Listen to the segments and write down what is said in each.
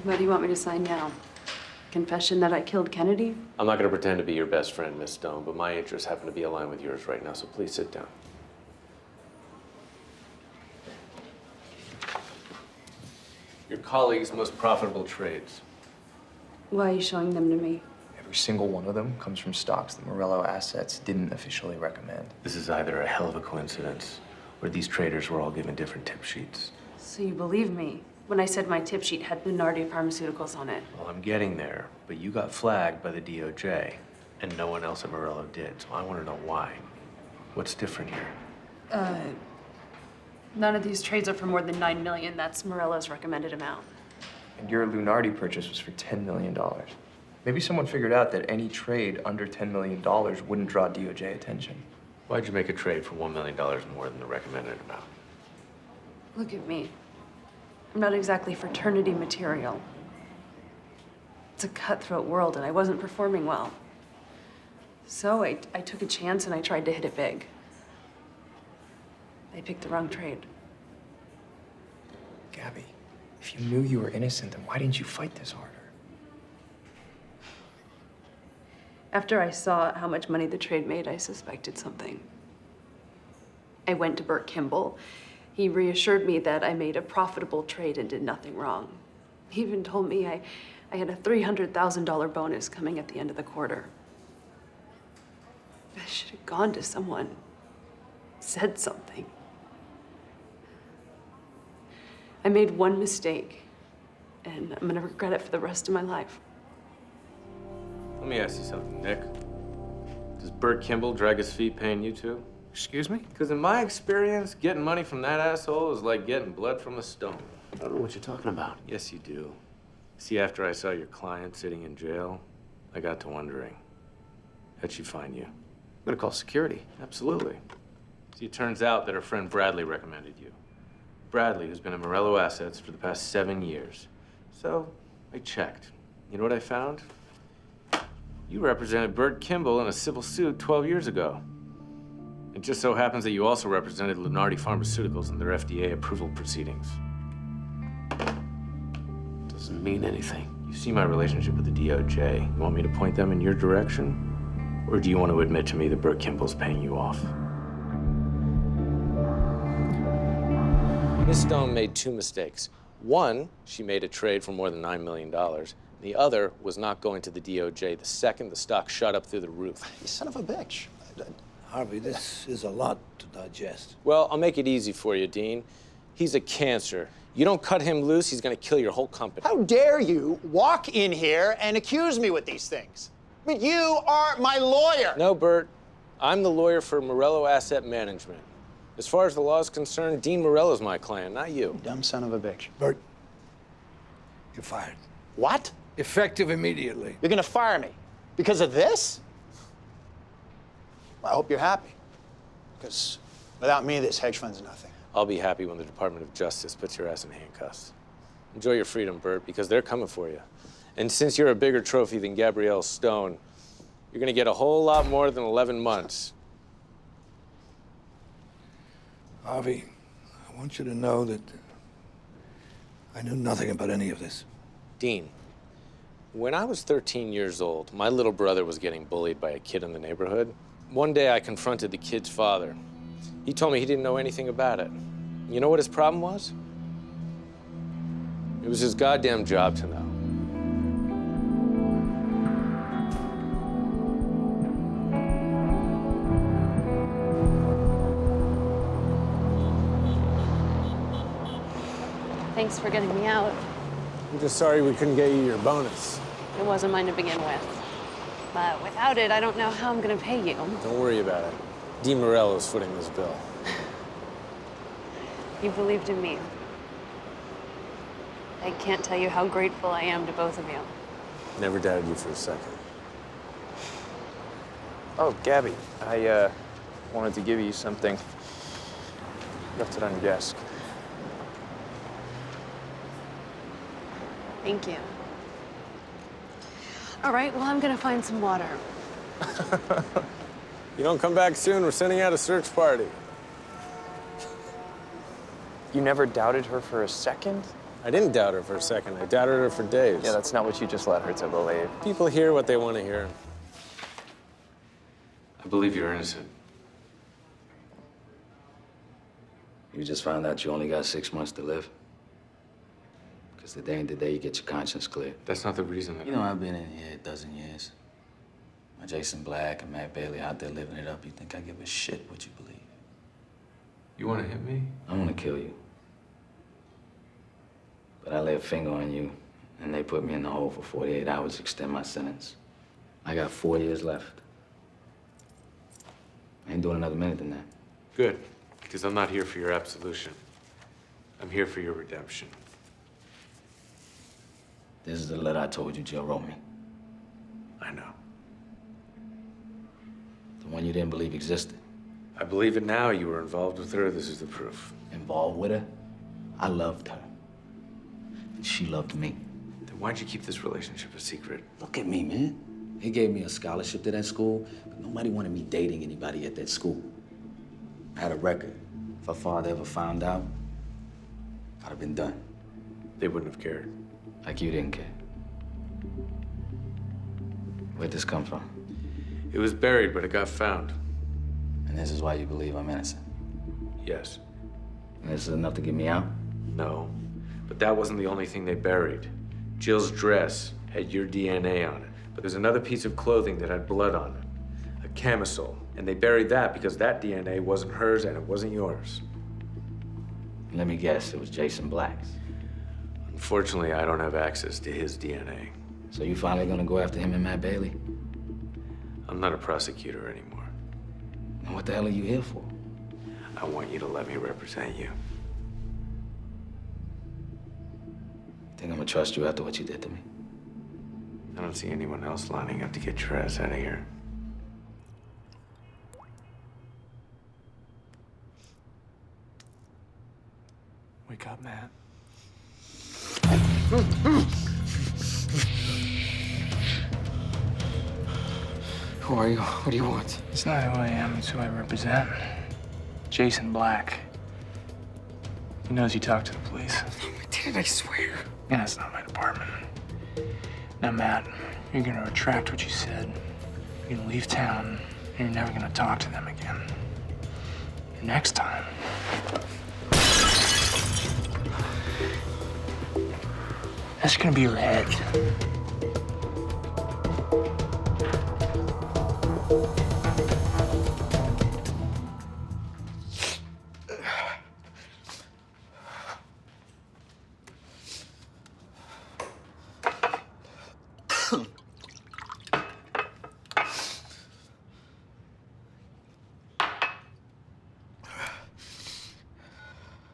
What do you want me to sign now? Confession that I killed Kennedy? I'm not going to pretend to be your best friend, Miss Stone, but my interests happen to be aligned with yours right now, so please sit down. Your colleagues' most profitable trades. Why are you showing them to me? Every single one of them comes from stocks that Morello Assets didn't officially recommend. This is either a hell of a coincidence, or these traders were all given different tip sheets. So you believe me when I said my tip sheet had Leonard Pharmaceuticals on it? Well, I'm getting there, but you got flagged by the DOJ, and no one else at Morello did, so I want to know why. What's different here? None of these trades are for more than $9 million. That's Morello's recommended amount. And your Lunardi purchase was for $10 million. Maybe someone figured out that any trade under $10 million wouldn't draw DOJ attention. Why'd you make a trade for $1 million more than the recommended amount? Look at me. I'm not exactly fraternity material. It's a cutthroat world, and I wasn't performing well. So I took a chance, and I tried to hit it big. They picked the wrong trade. Gabby, if you knew you were innocent, then why didn't you fight this harder? After I saw how much money the trade made, I suspected something. I went to Burt Kimball. He reassured me that I made a profitable trade and did nothing wrong. He even told me I had a $300,000 bonus coming at the end of the quarter. I should have gone to someone, said something. I made one mistake, and I'm gonna regret it for the rest of my life. Let me ask you something, Nick. Does Burt Kimball drag his feet paying you too? Excuse me? Because in my experience, getting money from that asshole is like getting blood from a stone. I don't know what you're talking about. Yes, you do. See, after I saw your client sitting in jail, I got to wondering, how'd she find you? I'm gonna call security. Absolutely. See, it turns out that her friend Bradley recommended you. Bradley, who's been at Morello Assets for the past 7 years. So I checked. You know what I found? You represented Burt Kimball in a civil suit 12 years ago. It just so happens that you also represented Leonard Pharmaceuticals in their FDA approval proceedings. Doesn't mean anything. You see my relationship with the DOJ. You want me to point them in your direction? Or do you want to admit to me that Burt Kimball's paying you off? Miss Stone made 2 mistakes. One, she made a trade for more than $9 million. The other was not going to the DOJ. The second, the stock shot up through the roof. You son of a bitch. Harvey, this is a lot to digest. Well, I'll make it easy for you, Dean. He's a cancer. You don't cut him loose, he's gonna kill your whole company. How dare you walk in here and accuse me with these things? I mean, you are my lawyer. No, Bert. I'm the lawyer for Morello Asset Management. As far as the law is concerned, Dean Morello's my client, not you. Dumb son of a bitch. Bert, you're fired. What? Effective immediately. You're gonna fire me because of this? Well, I hope you're happy. Because without me, this hedge fund's nothing. I'll be happy when the Department of Justice puts your ass in handcuffs. Enjoy your freedom, Bert, because they're coming for you. And since you're a bigger trophy than Gabrielle Stone, you're gonna get a whole lot more than 11 months. Harvey, I want you to know that I knew nothing about any of this. Dean, when I was 13 years old, my little brother was getting bullied by a kid in the neighborhood. One day I confronted the kid's father. He told me he didn't know anything about it. You know what his problem was? It was his goddamn job to know. Thanks for getting me out. I'm just sorry we couldn't get you your bonus. It wasn't mine to begin with. But without it, I don't know how I'm gonna pay you. Don't worry about it. Dean Morello's footing this bill. You believed in me. I can't tell you how grateful I am to both of you. Never doubted you for a second. Oh, Gabby, I wanted to give you something. Left it on your desk. Thank you. All right, well, I'm gonna find some water. You don't come back soon, we're sending out a search party. You never doubted her for a second? I didn't doubt her for a second. I doubted her for days. Yeah, that's not what you just led her to believe. People hear what they want to hear. I believe you're innocent. You just found out you only got 6 months to live? Because the day ain't the day you get your conscience clear. That's not the reason that... You know, I've been in here a dozen years. My Jason Black and Matt Bailey out there living it up. You think I give a shit what you believe? You want to hit me? I want to kill you. But I lay a finger on you, and they put me in the hole for 48 hours to extend my sentence. I got 4 years left. I ain't doing another minute than that. Good, because I'm not here for your absolution. I'm here for your redemption. This is the letter I told you Jill wrote me. I know. The one you didn't believe existed. I believe it now. You were involved with her. This is the proof. Involved with her? I loved her. And she loved me. Then why'd you keep this relationship a secret? Look at me, man. He gave me a scholarship to that school, but nobody wanted me dating anybody at that school. I had a record. If her father ever found out, I'd have been done. They wouldn't have cared. Like you didn't care. Where'd this come from? It was buried, but it got found. And this is why you believe I'm innocent. Yes. And this is enough to get me out? No. But that wasn't the only thing they buried. Jill's dress had your DNA on it. But there's another piece of clothing that had blood on it. A camisole. And they buried that because that DNA wasn't hers and it wasn't yours. Let me guess, it was Jason Black's. Unfortunately, I don't have access to his DNA. So you finally gonna go after him and Matt Bailey? I'm not a prosecutor anymore. And what the hell are you here for? I want you to let me represent you. Think I'm gonna trust you after what you did to me? I don't see anyone else lining up to get your ass out of here. Wake up, Matt. Who are you? What do you want? It's not who I am, it's who I represent. Jason Black. He knows you talked to the police. Didn't I swear? Yeah, it's not my department. Now, Matt, you're gonna retract what you said. You're gonna leave town, and you're never gonna talk to them again. Next time, that's gonna be your head.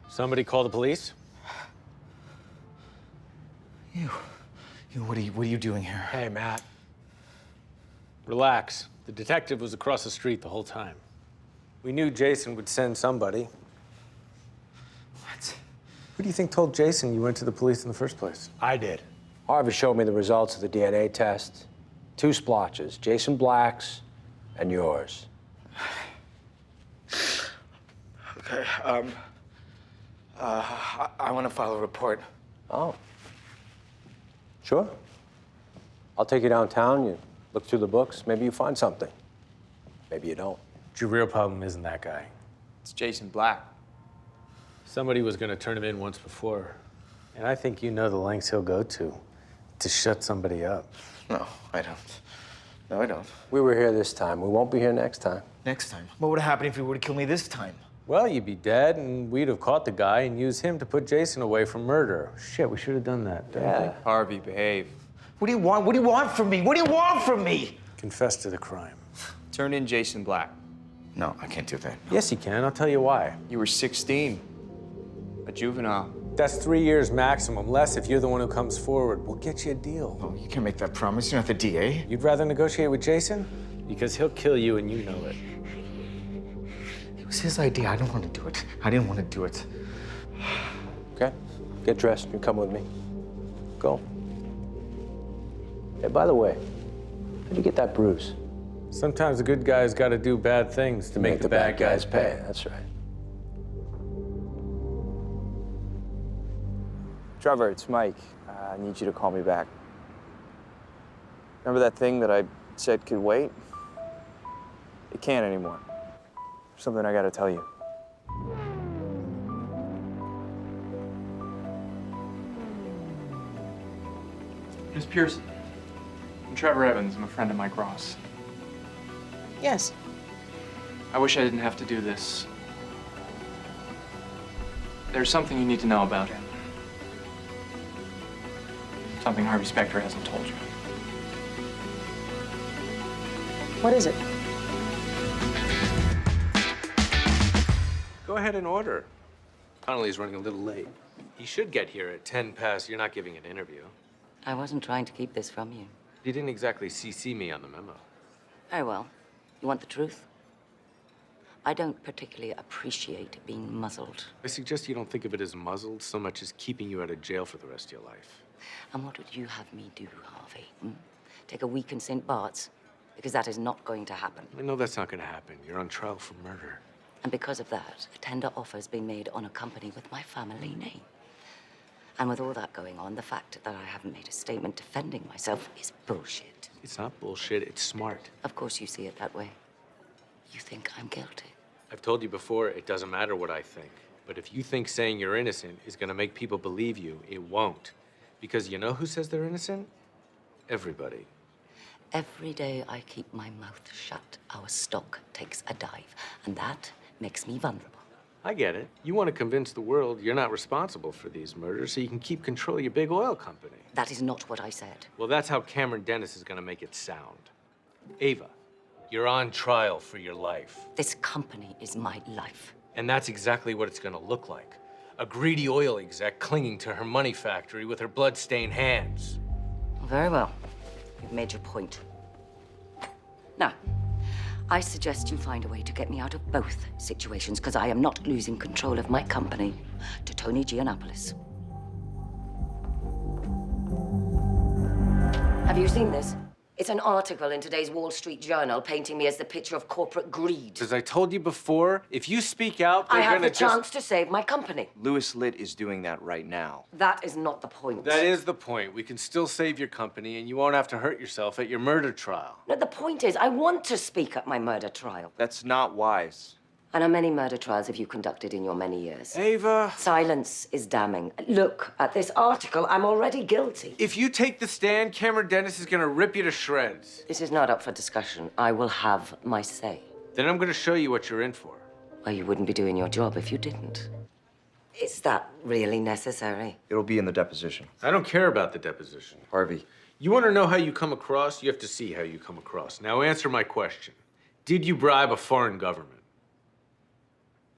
Somebody call the police? What are you doing here? Hey, Matt. Relax. The detective was across the street the whole time. We knew Jason would send somebody. What? Who do you think told Jason you went to the police in the first place? I did. Harvey showed me the results of the DNA test. 2 splotches, Jason Black's and yours. Okay, I want to file a report. Oh. Sure. I'll take you downtown, you look through the books, maybe you find something. Maybe you don't. Your real problem isn't that guy. It's Jason Black. Somebody was gonna turn him in once before. And I think you know the lengths he'll go to shut somebody up. No, I don't. No, I don't. We were here this time. We won't be here next time. Next time? What would have happened if he would have killed me this time? Well, you'd be dead, and we'd have caught the guy and used him to put Jason away from murder. Shit, we should have done that, don't you think? Harvey, behave. What do you want? What do you want from me? What do you want from me? Confess to the crime. Turn in Jason Black. No, I can't do that. Yes, you can. I'll tell you why. You were 16. A juvenile. That's 3 years maximum, less if you're the one who comes forward. We'll get you a deal. Oh, you can't make that promise. You're not the DA. You'd rather negotiate with Jason? Because he'll kill you and you know it. It was his idea. I don't want to do it. I didn't want to do it. Okay? Get dressed. You come with me. Go. Hey, by the way, how'd you get that bruise? Sometimes the good guys got to do bad things to make the bad guys pay. That's right. Trevor, it's Mike. I need you to call me back. Remember that thing that I said could wait? It can't anymore. There's something I gotta tell you. Miss Pearson, I'm Trevor Evans. I'm a friend of Mike Ross. Yes. I wish I didn't have to do this. There's something you need to know about him. Something Harvey Specter hasn't told you. What is it? Go ahead and order. Connolly's running a little late. He should get here at 10 past. You're not giving an interview. I wasn't trying to keep this from you. You didn't exactly CC me on the memo. Very well. You want the truth? I don't particularly appreciate being muzzled. I suggest you don't think of it as muzzled so much as keeping you out of jail for the rest of your life. And what would you have me do, Harvey? Take a week in St. Bart's? Because that is not going to happen. I know that's not going to happen. You're on trial for murder. And because of that, a tender offer has been made on a company with my family name. And with all that going on, the fact that I haven't made a statement defending myself is bullshit. It's not bullshit. It's smart. Of course you see it that way. You think I'm guilty. I've told you before, it doesn't matter what I think. But if you think saying you're innocent is going to make people believe you, it won't. Because you know who says they're innocent? Everybody. Every day I keep my mouth shut, our stock takes a dive. And that makes me vulnerable. I get it. You want to convince the world you're not responsible for these murders so you can keep control of your big oil company. That is not what I said. Well, that's how Cameron Dennis is going to make it sound. Ava, you're on trial for your life. This company is my life. And that's exactly what it's going to look like. A greedy oil exec clinging to her money factory with her blood-stained hands. Very well. You've made your point. Now, I suggest you find a way to get me out of both situations, because I am not losing control of my company to Tony Giannopoulos. Have you seen this? It's an article in today's Wall Street Journal painting me as the picture of corporate greed. As I told you before, if you speak out, I they're have gonna the chance to save my company. Louis Litt is doing that right now. That is not the point. That is the point. We can still save your company, and you won't have to hurt yourself at your murder trial. No, the point is, I want to speak at my murder trial. That's not wise. And how many murder trials have you conducted in your many years? Ava. Silence is damning. Look at this article. I'm already guilty. If you take the stand, Cameron Dennis is gonna rip you to shreds. This is not up for discussion. I will have my say. Then I'm gonna show you what you're in for. Well, you wouldn't be doing your job if you didn't. Is that really necessary? It'll be in the deposition. I don't care about the deposition. Harvey. You wanna know how you come across? You have to see how you come across. Now answer my question. Did you bribe a foreign government?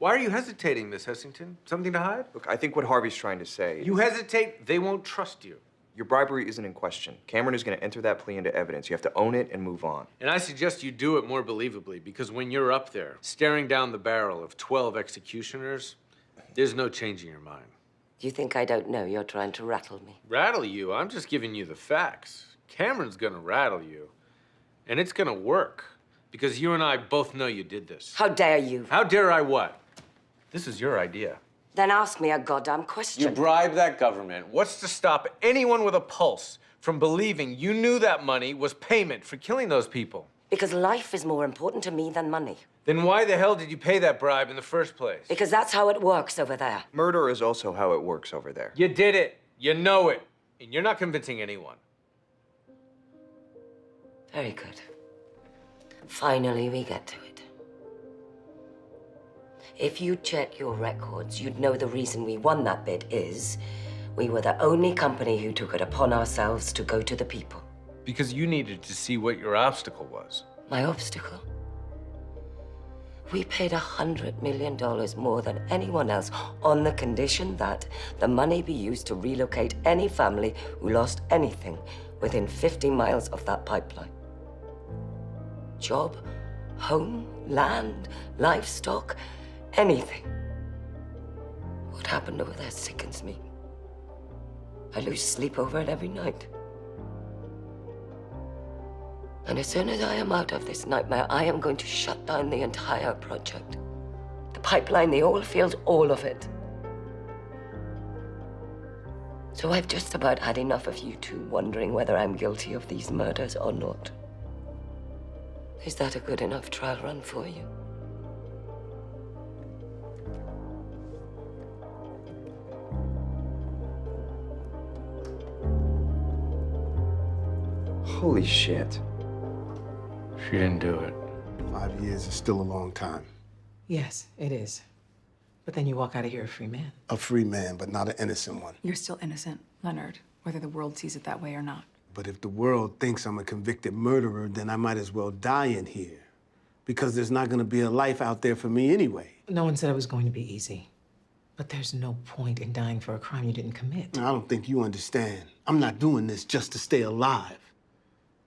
Why are you hesitating, Miss Hessington? Something to hide? Look, I think what Harvey's trying to say You is hesitate, they won't trust you. your bribery isn't in question. Cameron is going to enter that plea into evidence. You have to own it and move on. And I suggest you do it more believably, because when you're up there, staring down the barrel of 12 executioners, there's no changing your mind. Do you think I don't know you're trying to rattle me? Rattle you? I'm just giving you the facts. Cameron's gonna rattle you, and it's gonna work, because you and I both know you did this. How dare you? How dare I what? This is your idea. Then ask me a goddamn question. You bribed that government. What's to stop anyone with a pulse from believing you knew that money was payment for killing those people? Because life is more important to me than money. Then why the hell did you pay that bribe in the first place? Because that's how it works over there. Murder is also how it works over there. You did it. You know it. And you're not convincing anyone. Very good. Finally, we get to it. If you check your records, you'd know the reason we won that bid is we were the only company who took it upon ourselves to go to the people. Because you needed to see what your obstacle was. My obstacle? We paid $100 million more than anyone else on the condition that the money be used to relocate any family who lost anything within 50 miles of that pipeline. Job, home, land, livestock, anything. What happened over there sickens me. I lose sleep over it every night. And as soon as I am out of this nightmare, I am going to shut down the entire project. The pipeline, the oil field, all of it. So I've just about had enough of you two wondering whether I'm guilty of these murders or not. Is that a good enough trial run for you? Holy shit. She didn't do it. 5 years is still a long time. Yes, it is. But then you walk out of here a free man. A free man, but not an innocent one. You're still innocent, Leonard, whether the world sees it that way or not. But if the world thinks I'm a convicted murderer, then I might as well die in here. Because there's not gonna be a life out there for me anyway. No one said it was going to be easy. But there's no point in dying for a crime you didn't commit. I don't think you understand. I'm not doing this just to stay alive.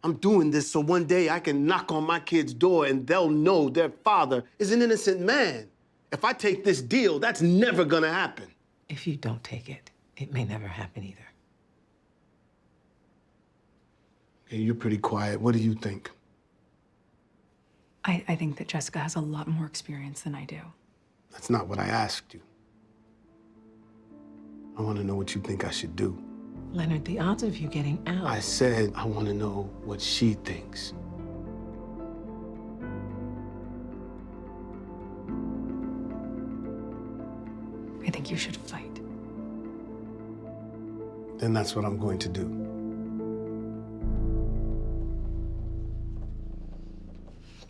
I'm doing this so one day I can knock on my kid's door and they'll know their father is an innocent man. If I take this deal, that's never gonna happen. If you don't take it, it may never happen either. Hey, you're pretty quiet. What do you think? I think that Jessica has a lot more experience than I do. That's not what I asked you. I want to know what you think I should do. Leonard, the odds of you getting out... I said I want to know what she thinks. I think you should fight. Then that's what I'm going to do.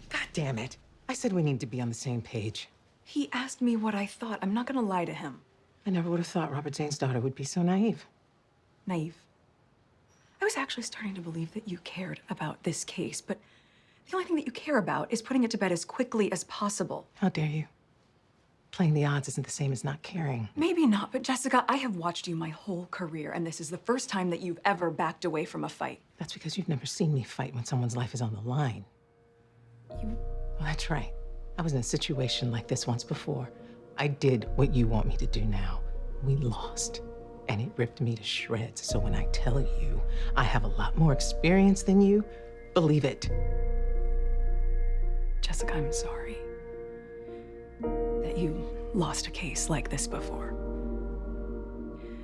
God damn it. I said we need to be on the same page. He asked me what I thought. I'm not gonna lie to him. I never would have thought Robert Zane's daughter would be so naive. Naive. I was actually starting to believe that you cared about this case, but the only thing that you care about is putting it to bed as quickly as possible. How dare you? Playing the odds isn't the same as not caring. Maybe not, but Jessica, I have watched you my whole career, and this is the first time that you've ever backed away from a fight. That's because you've never seen me fight when someone's life is on the line. Well, that's right. I was in a situation like this once before. I did what you want me to do now. We lost, and it ripped me to shreds. So when I tell you I have a lot more experience than you, believe it. Jessica, I'm sorry that you lost a case like this before.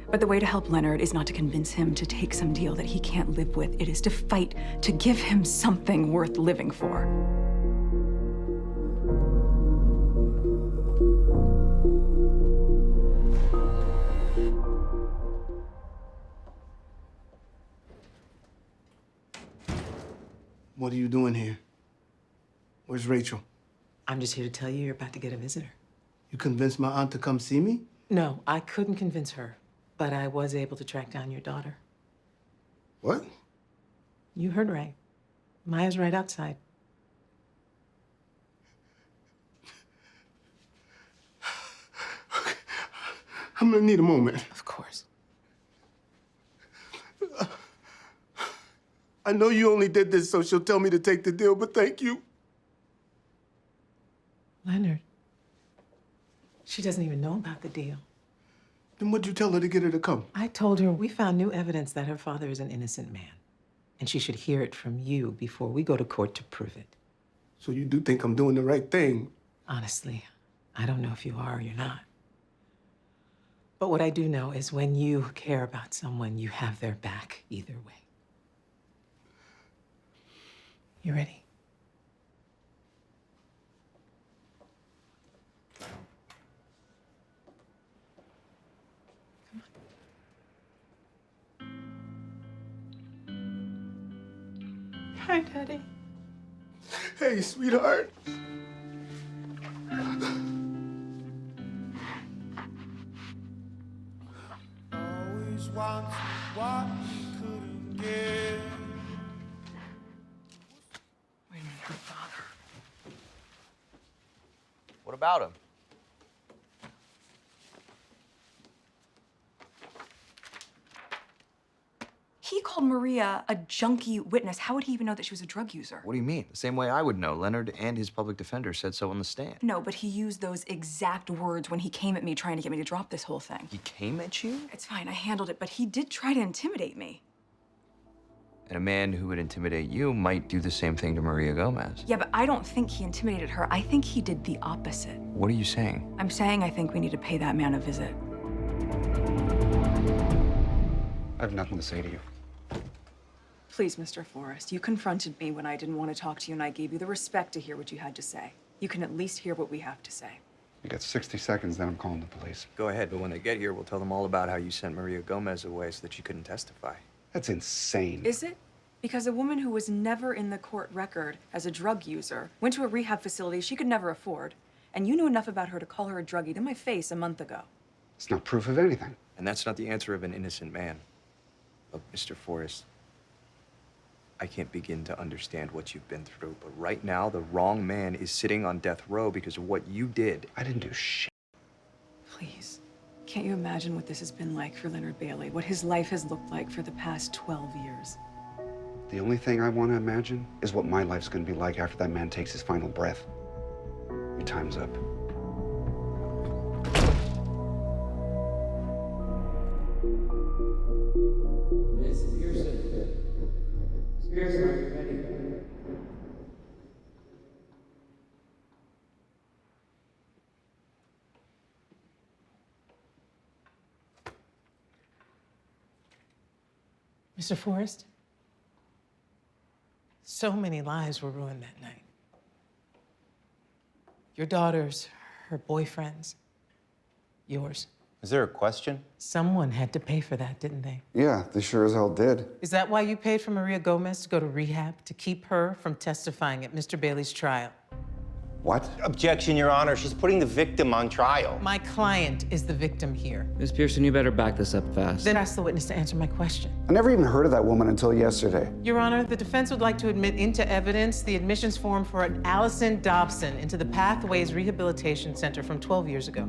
But the way to help Leonard is not to convince him to take some deal that he can't live with. It is to fight to give him something worth living for. What are you doing here? Where's Rachel? I'm just here to tell you you're about to get a visitor. You convinced my aunt to come see me? No, I couldn't convince her, but I was able to track down your daughter. What? You heard right. Maya's right outside. I'm gonna need a moment. Of course. I know you only did this so she'll tell me to take the deal, but thank you. Leonard, she doesn't even know about the deal. Then what'd you tell her to get her to come? I told her we found new evidence that her father is an innocent man, and she should hear it from you before we go to court to prove it. So you do think I'm doing the right thing? Honestly, I don't know if you are or you're not. But what I do know is when you care about someone, you have their back either way. You ready? Hi, Daddy. Hey, sweetheart. Always wanted what you couldn't get. Wait a minute, her father. What about him? He called Maria a junkie witness. How would he even know that she was a drug user? What do you mean? The same way I would know. Leonard and his public defender said so on the stand. No, but he used those exact words when he came at me trying to get me to drop this whole thing. He came at you? It's fine, I handled it, but he did try to intimidate me. And a man who would intimidate you might do the same thing to Maria Gomez. Yeah, but I don't think he intimidated her. I think he did the opposite. What are you saying? I'm saying I think we need to pay that man a visit. I have nothing to say to you. Please, Mr. Forrest, you confronted me when I didn't want to talk to you, and I gave you the respect to hear what you had to say. You can at least hear what we have to say. You got 60 seconds, then I'm calling the police. Go ahead, but when they get here, we'll tell them all about how you sent Maria Gomez away so that she couldn't testify. That's insane. Is it? Because a woman who was never in the court record as a drug user went to a rehab facility she could never afford, and you knew enough about her to call her a druggie to my face a month ago. It's not proof of anything. And that's not the answer of an innocent man. Look, Mr. Forrest, I can't begin to understand what you've been through, but right now, the wrong man is sitting on death row because of what you did. I didn't do shit. Please, can't you imagine what this has been like for Leonard Bailey, what his life has looked like for the past 12 years? The only thing I want to imagine is what my life's going to be like after that man takes his final breath. Your time's up. Miss Pearson. Miss Pearson, are you ready? Mr. Forrest? So many lives were ruined that night. Your daughters, her boyfriends, yours. Is there a question? Someone had to pay for that, didn't they? Yeah, they sure as hell did. Is that why you paid for Maria Gomez to go to rehab, to keep her from testifying at Mr. Bailey's trial? What? Objection, Your Honor. She's putting the victim on trial. My client is the victim here. Miss Pearson, you better back this up fast. Then ask the witness to answer my question. I never even heard of that woman until yesterday. Your Honor, the defense would like to admit into evidence the admissions form for an Allison Dobson into the Pathways Rehabilitation Center from 12 years ago.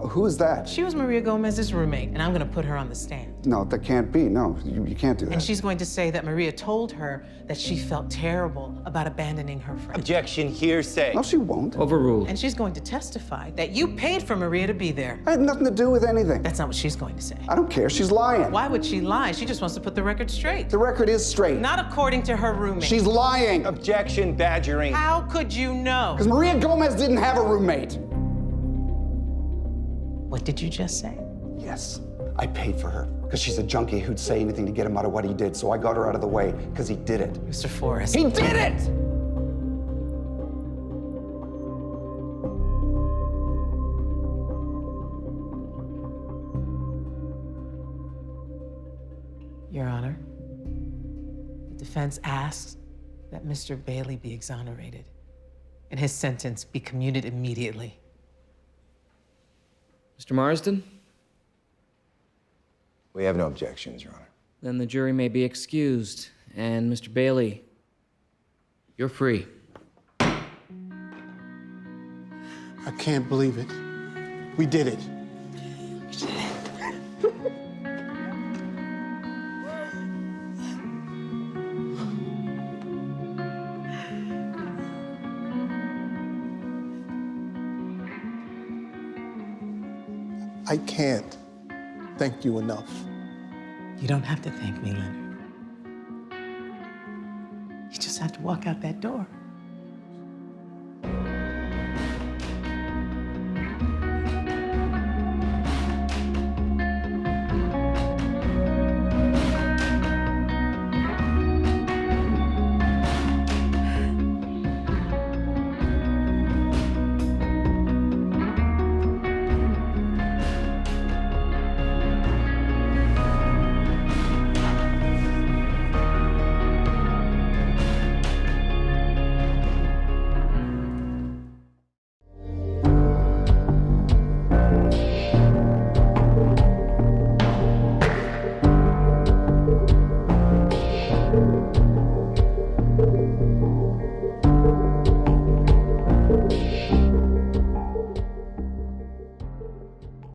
Who is that? She was Maria Gomez's roommate, and I'm going to put her on the stand. No, that can't be. No, you can't do that. And she's going to say that Maria told her that she felt terrible about abandoning her friend. Objection, hearsay. No, she won't. Overruled. And she's going to testify that you paid for Maria to be there. I had nothing to do with anything. That's not what she's going to say. I don't care. She's lying. Why would she lie? She just wants to put the record straight. The record is straight. Not according to her roommate. She's lying. Objection, badgering. How could you know? Because Maria Gomez didn't have a roommate. What did you just say? Yes, I paid for her. Because she's a junkie who'd say anything to get him out of what he did, so I got her out of the way, because he did it. Mr. Forrest. He did it! Your Honor, the defense asks that Mr. Bailey be exonerated and his sentence be commuted immediately. Mr. Marsden? We have no objections, Your Honor. Then the jury may be excused. And Mr. Bailey, you're free. I can't believe it. We did it. I can't thank you enough. You don't have to thank me, Leonard. You just have to walk out that door.